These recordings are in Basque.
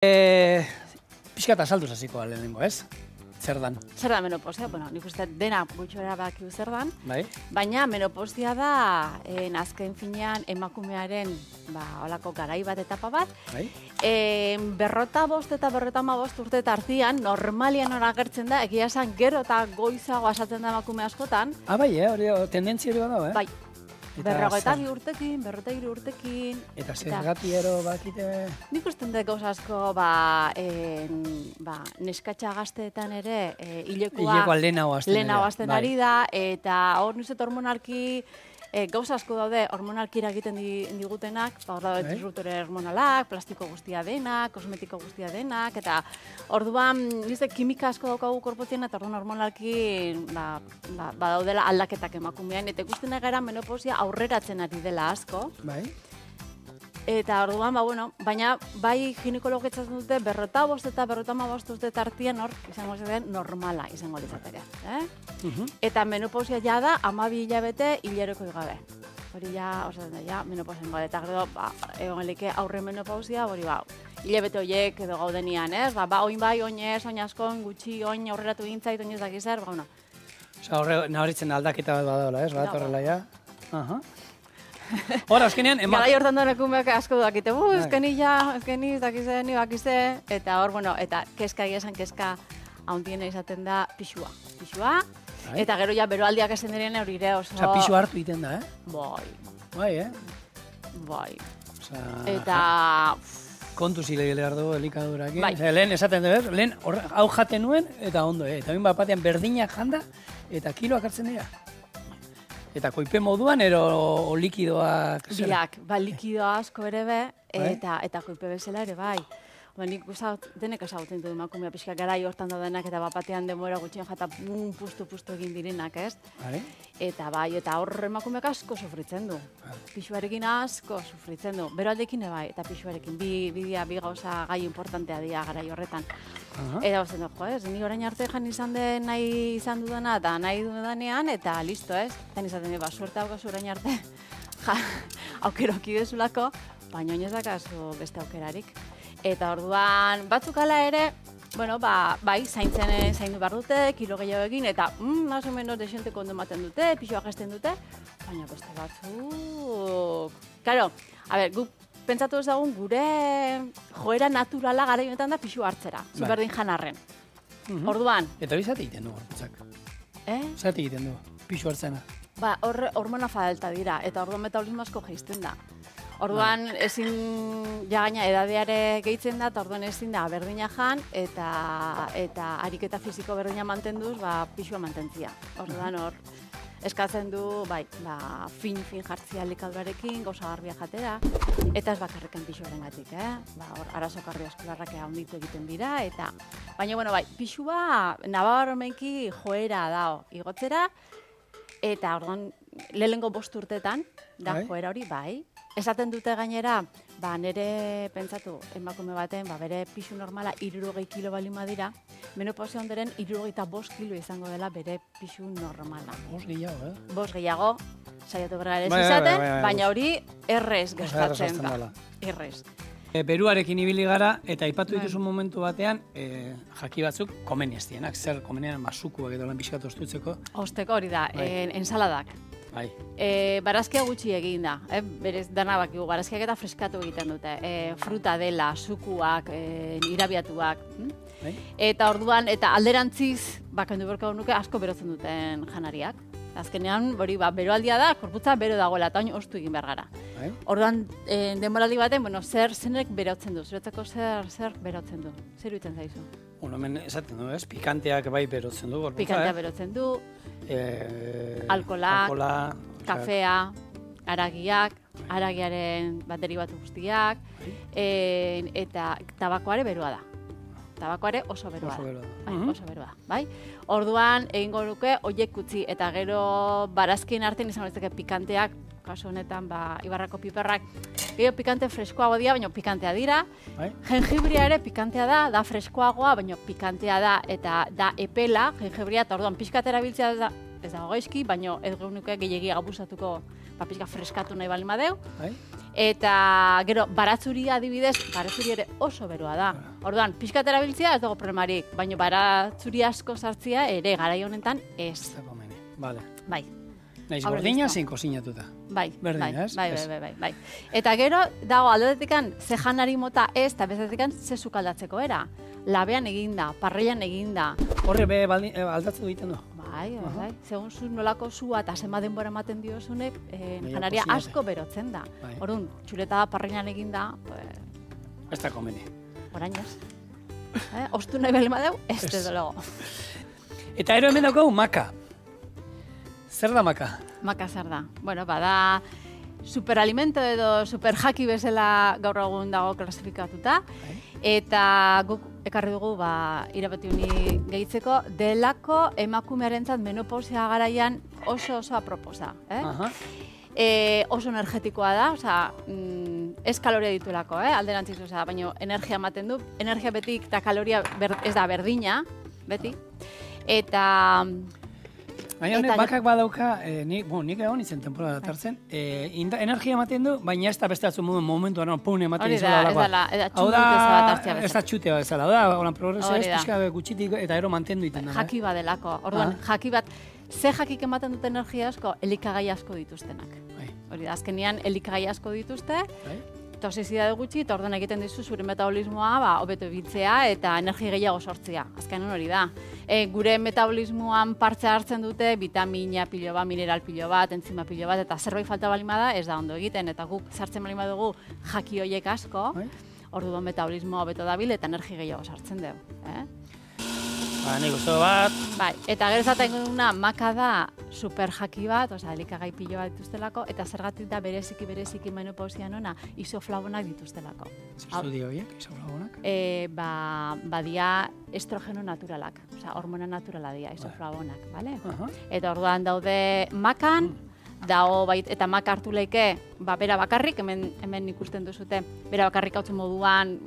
Pixkat azalduz hasiko lehenengo, ez? Zer dan? Zer da menopausia? Bueno, nik uste dena gutxora bakiu zer dan. Bai? Baina menopausia da azken finean emakumearen holako garai bat etapa bat. Bai? 45 eta 55 urte tartean normalian hor agertzen da, egia esan gero eta goizago asaltzen da emakume askotan. Bai, hori tendentzia hori badago, Bai. 52 urtekin, 53 urtekin. Eta zergatiero bakite... Nik usten dut gauz asko, neskatxa gazteetan ere, hilekoa lehenago azten ari da, eta hor nuzet hormonalki gauz asko daude hormonalki eragiten digutenak, hor daude disruptore hormonalak, plastiko guztia denak, kosmetiko guztia denak, eta orduan, nizte, kimika asko daukagu korpotien, eta orduan hormonalki badaudela aldaketak emakumean, eta ikusten gara menopausia aurreratzen ari dela asko. Bai. Eta orduan, baina bai ginekologetzatzen dute 45 eta 55 urte tartean hor izango zen normala izango litzateke. Eta menopausia ja da 12 hilabete hileroko gabe. Hori ja, osatzen da, menopausia ingo, eta gero, egon elike aurre menopausia, hori hilabete horiek edo gaudenian, ez? Oin bai, oin ez, oin askon, gutxi, oin aurreratu gintzait, oin ez dakizer, Osa, horre nabaritzen aldaketa bat badaola, ez? Bat horrela, ja? Hora, azkenean... Gara hortan duen ekumeak asko dakite, ezkeni dakize, ni bakize, eta hor, eta keska esan keska hauntiena izaten da pixua. Pixua, eta gero ja beroaldiak esan diren hori ere oso... Osa, pixua hartu iten da, Bai. Bai, Bai. Eta... Kontu zilegile hartu elikadurakin. Bai. Lehen esaten dut, lehen hau jaten nuen, eta ondo, eta bain batean berdinak janda, eta kiloak hartzen dira. Eta koipe moduan, ero likidoak... Biak, likidoa asko ere be, eta koipe bezala ere bai. Nik denek ezagutzen dut emakumea pixka garai hortan daudenak, eta batean denbora gutxien jata pustu egin direnak, ez? Eta bai, eta hor emakumeak asko sufritzen du. Pixuarekin asko sufritzen du. Beroaldekin bai, eta pixuarekin. Bi gauza gai importantea dira garai horretan. Eta gozten dut, ni orain arte izan den nahi izan dudana, eta nahi dudanean, eta listo, ez? Eta nizaten dut, suerte haukazu orain arte aukeroki dezulako, baina oinez dakazu beste aukerarik. Eta orduan batzuk ala ere, bai, zaindu behar dute, kilo gehiago egin, eta más o menos desente kondo ematen dute, pixoak esten dute, baina beste batzuk... Karo, guk pentsatu ezagun gure joera naturala gara honetan da pixu hartzera, zuberdin janarren. Orduan... Eta hori zate egiten du, gorputzak? Zate egiten du, pixu hartzena? Hormona falta dira, eta orduan metabolismo asko geizten da. Orduan ezin gaina edadeare gehitzen da, eta orduan ezin da berdina jan, eta ariketa fisiko berdina mantenduz, pixua mantentzia. Orduan hor, eskatzen du, fin jartzia elikadurarekin, gauza garbia jatera, eta ez bakarrekan pixuaren gatik, hor, arazo kardioskularrak handitu egiten dira, eta... Baina, pixua nabarmenki joera dao igotzera, eta orduan, lehenengo 5 urtetan, da joera hori, bai. Esaten dute gainera, nire pentsatu, emakume baten, bere pixu normala 60 kilo baldin badira, menopausia onderen 65 kilo izango dela bere pixu normala. 5 gehiago, 5 gehiago, saiatu berra ere izaten, baina hori errez gertatzen da. Errez. Beruarekin ibili gara, eta aipatu dituzun momentu batean, jaki batzuk komeniestienak, zer komenean masukuak edo lan pixkat ostutzeko. Osteko hori da, ensaladak. Barazkia gutxi egin da, berez dana bakigu, barazkiak eta freskatu egiten dute, fruta dela, sukuak, irabiatuak, eta orduan, eta alderantziz, kendu berko nuke asko berotzen duten janariak. Azkenean, beroaldia da, korputza bero dagoela, eta oin ostu egin behar gara. Orduan, denboraldi baten, zerek berotzen du, zuretzako zer berotzen du, zer dutzen zaizu? Hemen esaten du, ez? Pikanteak bai berotzen du. Pikantea berotzen du, alkola, kafea, aragiak, aragiaren bateri bat guztiak, eta tabakoare beroa da. Tabakoare oso beroa da. Oso beroa da, bai? Orduan, egingo nuke, oiek utzi, eta gero barazkien artean izan horretzake pikanteak, kasu honetan, Ibarrako piperrak, gero pikante freskoago dira, baina pikantea dira. Jengibria ere pikantea da freskoagoa, baina pikantea da, eta da epela, jengibria, eta orduan pixkat erabiltzea da, ez dago gaizki, baina ez nuke gehiagia abusatuko pixka freskatu nahi bali madeu. Eta gero, baratzuria adibidez, baratzuri ere oso beroa da. Orduan, pixkat erabiltzea ez dago problemarik, baina baratzuri asko sartzea ere garai honetan ez. Ez da komeni, bale. Bai. Naiz Aurre gordina listo. zein kozinatuta. Bai, Berdin, ez? bai. Eta gero, dago aldetikan ze janari mota ez, eta bezatikan ze sukaldatzeko era. Labean eginda, parrilan eginda. Horre aldatzen egiten du. Bai. Segun zu nolako sua eta zenbat denbora ematen diozunek, janaria kozinate. asko berotzen da. Bai. Orduan, txuleta parrilan eginda, Ez da komeni. orain ez. Ostu nahi behar badeu, ez Ez. desde luego. Eta ero hemen daukagu maka. Zer da maka? Maka zer da. Bueno, bada superalimento edo superjaki bezala gaur egun dago klasifikatuta. Eta guk ekarri dugu irabati honi gehitzeko delako emakumearentzat menopausia garaian oso aproposa. Aha. Oso energetikoa da, osea, ez kaloria dituelako, alderantziz, osea, baina energia ematen du. Energia betik eta kaloria ez da berdina, beti. Eta Baina honek bakak badauka, nik egon izan temporada tartzen, energia ematen du, baina ez da beste atzu momentuan pun ematen hori izala da, alakoa. txunduteza bat hartzea Ez bezala. da txutea bezala, da, holan progresio ez Hori da. pixka gutxitik eta ero mantendu iten da. Jaki badelako. Orduan, jaki bat, ze jakik ematen dute energia asko, elikagai asko dituztenak. Bai. Hori da, azkenean elikagai asko dituzte, Bai. toxizitate gutxi, eta orduan egiten dizu zure metabolismoa hobeto ebitzea eta energia gehiago sortzea. Azkenean hori da. Gure metabolismoan parte hartzen dute vitamina pilo bat, mineral pilo bat, enzima pilo bat, eta zerbait falta balin bada ez da ondo egiten, eta guk sartzen balin badugu jaki horiek asko, Bai. orduan metabolismoa hobeto dabil eta energia gehiago sartzen dugu. Nik uste bat, Bai, eta gero esaten duguna maka da super jaki bat, osea, elikagai pilo bat dituztelako, eta zergatik da bereziki menopausian ona isoflavonak dituztelako. zertu dio horiek, isoflavonak? Badia estrogeno naturalak, osea, hormona naturala dira isoflavonak, bale? Aha. Eta orduan daude makan, dago bait, eta maka hartu leike, bera bakarrik, hemen ikusten duzute, bera bakarrik hautzen moduan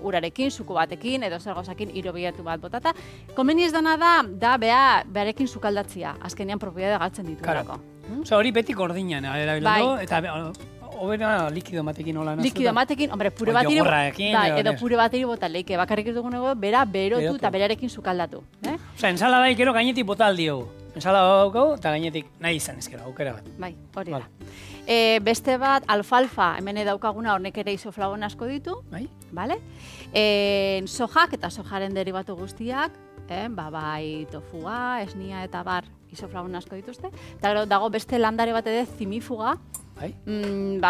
urarekin, suko batekin, edo zer gauzakin hirobiatu bat botata. Komeni ez dana da bearekin sukaldatzia, azkenean propiedade galtzen ditulako. Osea, hori beti gordinan erabildu, Bai. eta hobera likido ematekin hola naztuta. Likido ematekin, hombre, pure O bateri, jogurrarekin, edo pure bateri bota leike, bakarrik ez dugunego, bera berotu eta berarekin sukaldatu. Osea, ensalada ikero gainetik bota aldiogu. Ensalada daukagu, eta gainetik nahi izan ezkero, aukera bat. Bai, hori Vale. da. Beste bat, alfalfa, hemen daukaguna hornek ere isoflavon asko ditu, Bai? bale? Sojak eta sojaren derivatu guztiak, bai tofua, esnia eta bar isoflavon asko dituzte. Eta gero dago beste landare bat ere zimifuga, Bai?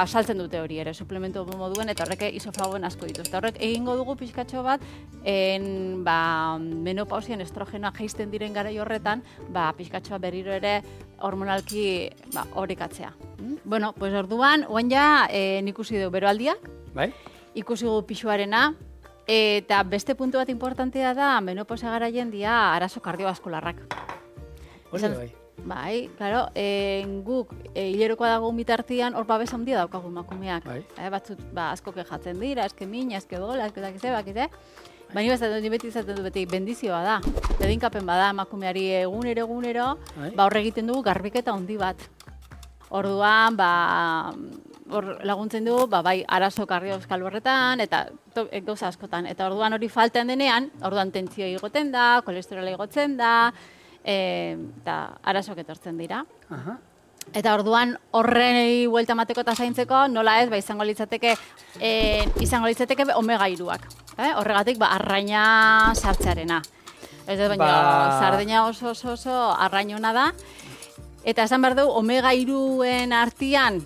saltzen dute hori ere, suplemento moduen, eta horrek isoflavon asko dituzte. Horrek egingo dugu pixkatxo bat, menopausian estrogenoak jaisten diren garai horretan, pixkatxoa berriro ere hormonalki horikatzea. Bueno, pues orduan, oain ja ikusi dugu beroaldiak, Bai? ikusi dugu pixuarena, eta beste puntu bat importantea da, menopausia garaien dia arazo kardiobaskularrak. Hori da bai. Bai, claro, guk hilerokoa dago mitartian hor babes handia daukagu emakumeak. Bai. Batzut asko kejatzen dira, eske mina, eske dola, eske dakize. Baina beti izaten du beti bendizioa da. Dedinkapen bada emakumeari egunero, Bai. hor egiten dugu garbiketa handi bat. Orduan, hor laguntzen du, bai, arazo kardiobaskular horretan eta gauza askotan. Eta orduan hori faltan denean, orduan tentzioa igoten da, kolesterola igotzen da, eta arazoak etortzen dira. Aha. Eta orduan horrei buelta emateko eta zaintzeko, nola ez, izango litzateke omega 3ak. Horregatik, arraina sartzearena. Ez dut, baina sardina oso arrainona da. Eta esan behar dugu, omega 3en artian,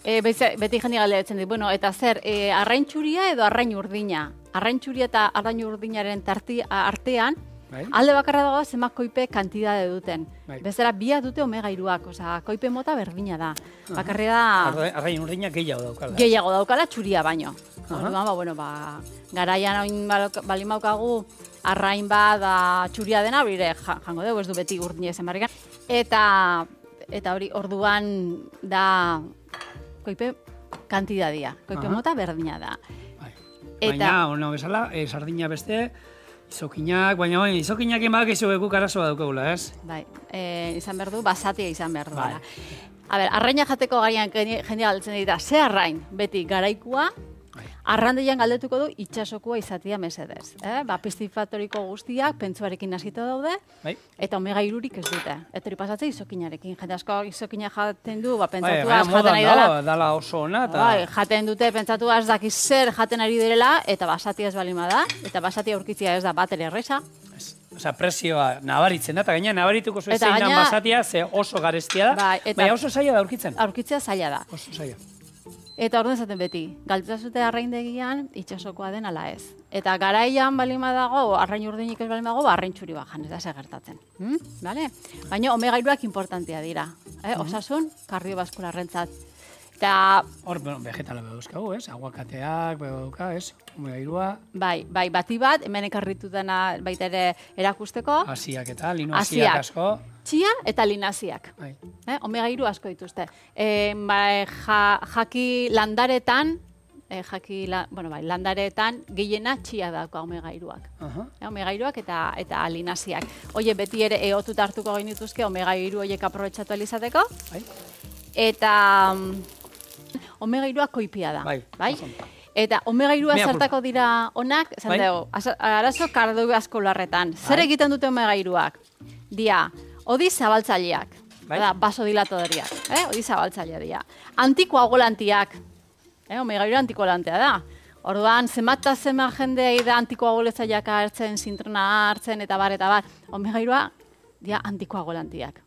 beti jendia galdetzen dit, bueno, eta zer, arraintxuria edo arrain urdina? Arraintxuria eta arrain urdinaren artean, Bai? alde bakarra dago zenbat koipe kantidade duten. Bai. Bezala, biak dute omega 3ak, osea, koipe mota berdina da. Bakarri da Arrain urdinak gehiago daukala. gehiago daukala txuria baino. Orduan, garaian oin balin baukagu arrain bat txuria dena, bire jango dugu, ez du beti urdina ezen barrikan. Eta hori, orduan da koipe kantidadia, koipe mota berdina da. Bai. Eta- Baina, ono bezala, sardina beste, izokinak, baina izokinak emak izo guk arazoa daukagula, ez? Bai, izan behar du, basatia izan behar du. Bai. arraina jateko gaian jendea galtzen dira, ze arrain, beti garaikua, arrandeian galdetuko du itxasokoa izatea mesedez. Piscifatoriko guztiak pentsuarekin hasita daude, eta omega 3 ez dute. Eta hori pasatzen izokinarekin. Jende asko izokina jaten du, pentsatuaz jaten ari dela. Dala oso ona. Jaten dute, pentsatuaz dakiz zer jaten ari direla, eta basatia ez balima da, eta basatia aurkitzea ez da bat ere erresa. Osa, presioa nabaritzen da, eta gaina nabarituko zuen zein da basatia, ze oso garestia da, baina oso zaila da aurkitzen. Aurkitzea zaila da. Oso zaila. Eta orduan zaten beti, galduta zute arraindegian itxasokoa den ala ez. Eta garaian balima dago, arrain urdinik ez balima dago, arrain txuri bajan, ez da ze gertatzen. Baina omega 3ak importantea dira. Osasun, kardiobaskularrentzat. Eta... Hor, vegetala behuzkagu, ez? Aguakateak, behuzka, ez? Omega 3a. Bai, bati bat, hemen ekarritu dena baita ere erakusteko. Asiak eta linoasiak asko. Txia eta linaziak. Omega 3 asko dituzte. Jaki landaretan, landaretan gehiena txia dauka omega 3ak. Omega 3ak eta linaziak. Oie, beti ere eotut hartuko genituzke omega 3 horiek aprobetxatu alizateko. Eta omega 3ak koipia da. Bai? Eta omega 3a zertako dira onak, esan dugu, arazo kardiobaskularretan. Zer egiten dute omega 3ak? Dia, odi zabaltzaileak, basodilatodoriak, odi zabaltzaileak dira. Antikoagulantiak, omega 3 antikoagulantea da. Orduan, zenbat jendea da antikoaguletzaileak hartzen, sintrona hartzen, eta bar. Omega 3a dira antikoagulantiak.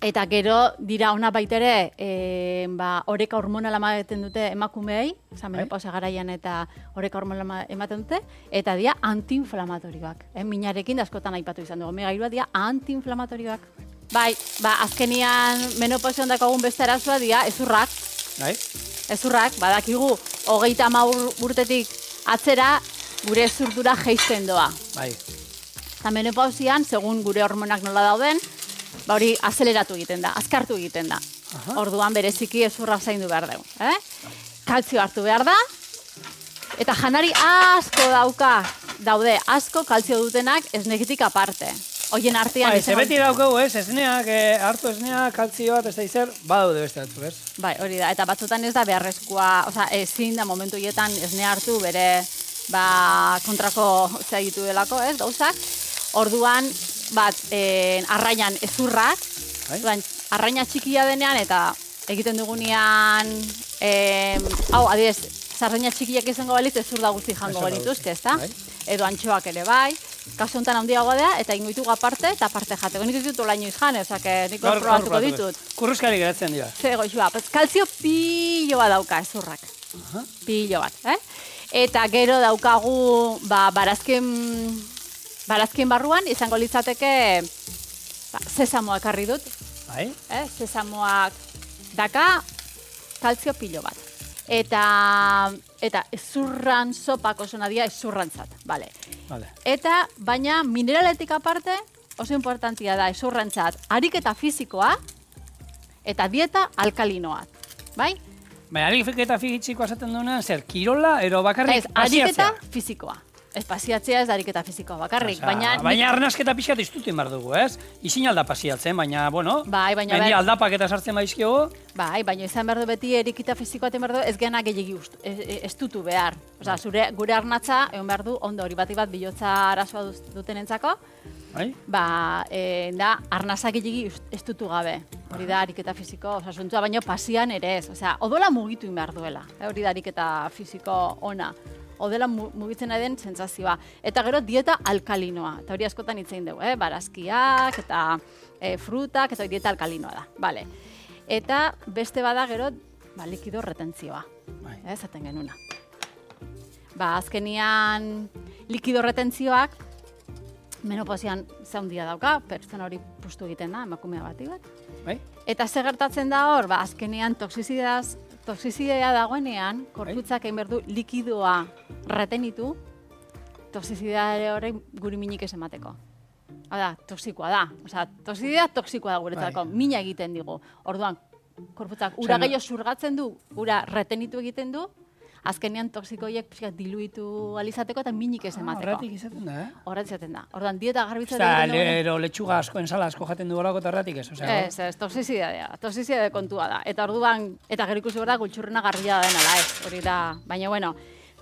Eta gero dira ona baitere, oreka hormonala ematen dute emakumeei, menopausia garaian eta oreka hormonala ematen dute, eta dira antiinflamatorioak. Minarekin askotan aipatu izan dugu, omega 3a dira antiinflamatorioak. Bai, menopausia menopausian daukagun beste arazoa dira ezurrak. Ezurrak, badakigu, 30 urtetik atzera gure ezurdura jeisten doa. Eta menopausian, segun gure hormonak nola dauden, hori azeleratu egiten da, azkartu egiten da. Orduan bereziki ezurra zaindu behar dugu. Kaltzio hartu behar da, eta janari asko daude, asko kaltzio dutenak esnekitik aparte. Hoien artean... Beti daukagu, esneak, hartu esneak, kaltzio bat, ez da izer, badaude beste batzuk, ez? Bai, hori da, eta batzutan ez da beharrezkoa, ezin da momentu hietan esnea hartu bere kontrako zaitu delako, ez, gauzak. Orduan, arrainan ezurrak, arraina txikia denean eta egiten dugunean, adibidez, zarraina txikiak izango balitz ezur da guzti jango genituzke, ezta? Edo antxoak ere bai, kasu honetan handiagoa da, eta ingo ditugu aparte, eta aparte jateko. Nik ditut olaino izan, niko probatuko ditut. Kurruskari geratzen dira. Zer goizua, kalzio piloa dauka ezurrak. Pilo bat, Eta gero daukagu, barazkien barruan, izango litzateke, sesamoak harri dut. Sesamoak daka, kalzio pilo bat. Eta ezurran sopak oso nadia ezurrantzat, bale. Eta, baina mineraletik aparte, oso importantia da ezurrantzat ariketa fizikoa eta dieta alkalinoa, bai? Baina, ariketa fizikoa esaten duenean, zer, kirola, ero bakarrik pasiatzea? Ariketa fizikoa. Ez pasiatzea ez da ariketa fizikoa bakarrik, baina... Baina arnasketa pixkat iztutin behar dugu, ez? Izin alda pasiatzen, baina, bueno, mendi aldapak eta sartzen baizkiogu. Bai, baina izan behar du beti eriketa fizikoa behar du, ez gana gehiagi estutu behar. Osa, gure arnatza, egon behar du, ondo hori bat bilotza arazoa dutenentzako, da arnaza gehiagi estutu gabe. Hori da ariketa fiziko, osasuntua, baina pasian ere ez. Osa, odola mugitu behar duela, hori da ariketa fiziko ona. Odela mugitzen den sentsazioa. Eta gero dieta alkalinoa. Eta hori askotan hitz egin dugu, barazkiak eta frutak, eta dieta alkalinoa da. Vale. Eta beste bada gero, likido retentzioa. Zaten genuna. Azkenian likido retentzioak menopausian zaundia dauka, pertsona hori pustu egiten da, emakumea bati bat. Eta ze gertatzen da hor, azkenian toxizidea dagoenean, korputzak egin behar du likidoa retenitu, toxizidea horrek guri minik ez emateko. Hau da, toxikoa da. Osa, toxizidea toxikoa da guretzako, mina egiten digu. Orduan, korputzak ura gehiago zurgatzen du, ura retenitu egiten du, azkenean toxikoiek pixka diluitu alizateko eta minik ez emateko. Horretik izaten da, Horretik izaten da. Ordan dieta garbitza Ero letxuga asko, ensala asko jaten du bolako eta horretik ez. Ez, toxizidadea kontua da. Eta orduan, eta gero ikusi da gultxurrena garbia da denala, ez, hori da. Baina, bueno,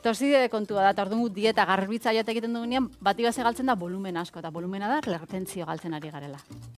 toxizidade kontua da, eta orduan dieta garbitza jate egiten dugunean, bati galtzen da volumen asko, eta volumena da retentzio galtzen ari garela.